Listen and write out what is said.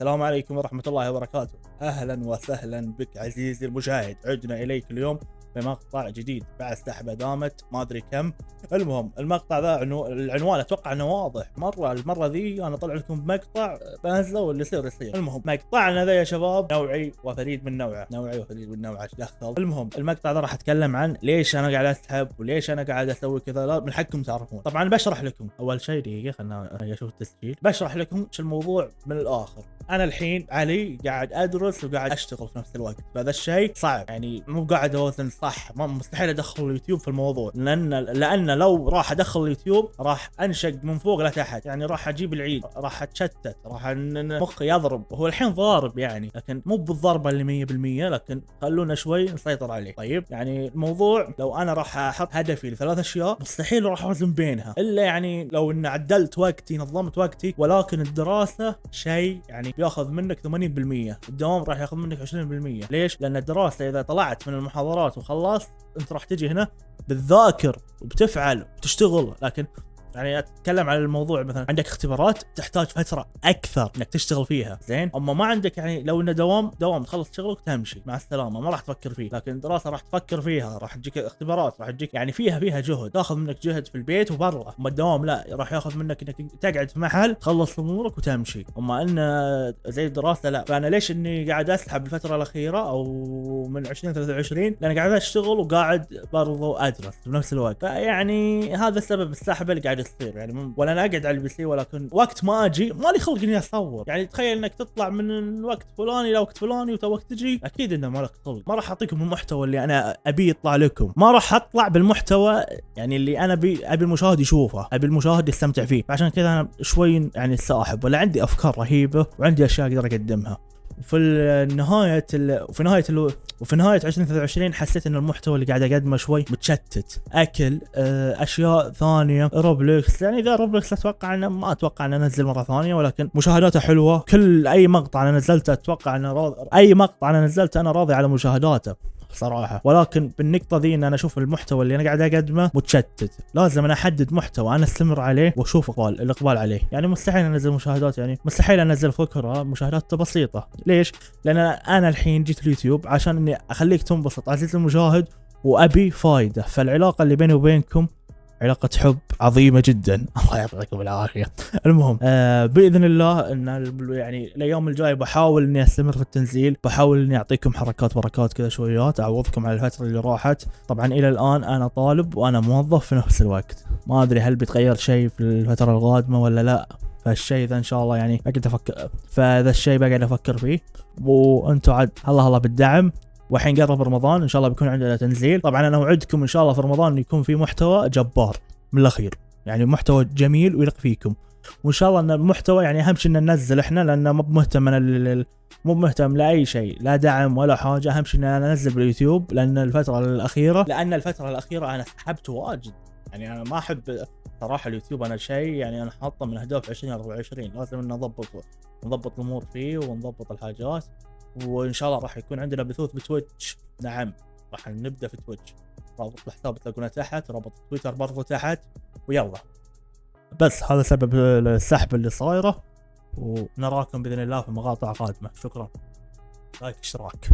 السلام عليكم ورحمة الله وبركاته. أهلا وسهلا بك عزيزي المشاهد، عدنا إليك اليوم بمقطع جديد بعد سحبة دامت ما أدري كم. المهم المقطع ذا العنوان أتوقع أنه واضح مرة. المرة ذي أنا طلع لكم بمقطع بنزله واللي يصير. المهم مقطعنا ذا يا شباب نوعي وفريد من نوعه، ايش دخل. المهم المقطع ذا راح أتكلم عن ليش أنا قاعد أسحب وليش أنا قاعد أسوي كذا. لا من حقكم تعرفون. طبعا بشرح لكم أول شيء. دقيقة خلنا أشوف التسجيل. بشرح لكم شو الموضوع من الآخر. انا الحين علي قاعد ادرس وقاعد اشتغل في نفس الوقت، فهذا الشيء صعب. يعني مو قاعد اوزن صح، مستحيل ادخل اليوتيوب في الموضوع، لان لو راح ادخل اليوتيوب راح انشق من فوق لتحت، يعني راح اجيب العيد، راح اتشتت، راح مخي يضرب. هو الحين ضارب يعني، لكن مو بالضربه اللي 100%، لكن خلونا شوي نسيطر عليه. طيب يعني الموضوع لو انا راح احط هدفي لثلاث اشياء مستحيل راح اوزن بينها، الا يعني لو ان عدلت وقتي، نظمت وقتي. ولكن الدراسه شيء يعني بياخذ منك 80%، الدوام راح ياخذ منك 20%. ليش؟ لان الدراسه اذا طلعت من المحاضرات وخلصت انت راح تجي هنا بتذاكر وبتفعل وبتشتغل. لكن يعني اتكلم على الموضوع مثلا عندك اختبارات تحتاج فتره اكثر انك تشتغل فيها، زين. اما ما عندك يعني لو انه دوام تخلص شغلك وتمشي مع السلامه، ما راح تفكر فيه. لكن الدراسه راح تفكر فيها، راح تجيك اختبارات، راح تجيك يعني فيها جهد، تاخذ منك جهد في البيت وبرا. اما الدوام لا، راح ياخذ منك انك تقعد في محل تخلص امورك وتمشي. اما ان زي الدراسه لا. فانا ليش اني قاعد اسحب الفتره الاخيره او من 2023؟ لان قاعد اشتغل وقاعد برضو ادرس بنفس الوقت. فيعني هذا السبب السحبه اللي قاعد تصير. يعني ولا انا اقعد على البي سي، ولكن وقت ما اجي مالي خلق اني اصور. يعني تخيل انك تطلع من الوقت فلاني لوقت فلاني وتوك تجي، اكيد انه مالك خلق. ما راح اعطيكم المحتوى اللي انا ابي يطلع لكم، ما راح اطلع بالمحتوى يعني اللي انا ابي المشاهد يشوفه، ابي المشاهد يستمتع فيه. عشان كذا انا شوي يعني ساحب، ولا عندي افكار رهيبه وعندي اشياء اقدر اقدمها. وفي نهاية 2023 حسيت ان المحتوى اللي قاعد اقدمه شوي متشتت. اكل اشياء ثانية، روبلوكس. يعني اذا روبلوكس ما اتوقع ان انزل مرة ثانية، ولكن مشاهداته حلوة. اي مقطع انا نزلته اتوقع ان اي مقطع انا نزلته انا راضي على مشاهداته صراحة. ولكن بالنقطة ذي ان انا اشوف المحتوى اللي انا قاعد اقدمه متشتت. لازم انا احدد محتوى انا استمر عليه واشوف الاقبال عليه. يعني مستحيل انزل مشاهدات، يعني مستحيل انزل فكرة مشاهدات بسيطة. ليش؟ لان انا الحين جيت اليوتيوب عشان اني اخليك تنبسط عزيزي المشاهد، وابي فايدة. فالعلاقة اللي بيني وبينكم علاقة حب عظيمة جدا. الله يعطيكم العافية. المهم بإذن الله ان يعني الايام الجاية بحاول اني استمر في التنزيل، بحاول اني اعطيكم حركات بركات كذا شويات اعوضكم على الفترة اللي راحت. طبعا الى الان انا طالب وانا موظف في نفس الوقت، ما ادري هل بيتغير شيء في الفترة القادمة ولا لا. فالشيء ذا ان شاء الله يعني بقعد افكر، فهذا الشيء بقعد افكر فيه. وانتم عاد الله بالدعم. وحين قرب رمضان ان شاء الله بيكون عندنا تنزيل. طبعا انا اوعدكم ان شاء الله في رمضان يكون في محتوى جبار من الاخير، يعني محتوى جميل ويليق فيكم. وان شاء الله ان المحتوى يعني اهم شيء ان ننزل احنا، لان مو مهتم لاي شيء، لا دعم ولا حاجه. اهم شيء ان انا انزل باليوتيوب، لان الفتره الاخيره انا سحبت واجد. يعني انا ما احب صراحه اليوتيوب، انا شيء يعني انا حاطه من اهداف 2024. لازم نضبط الامور فيه ونضبط الحاجات. وان شاء الله راح يكون عندنا بثوث بتويتش. نعم راح نبدا في تويتش، رابط الحساب تلاقونه تحت، رابط تويتر برضو تحت. ويلا بس هذا سبب السحب اللي صايره. ونراكم باذن الله في مقاطع قادمه. شكرا. لايك اشتراك.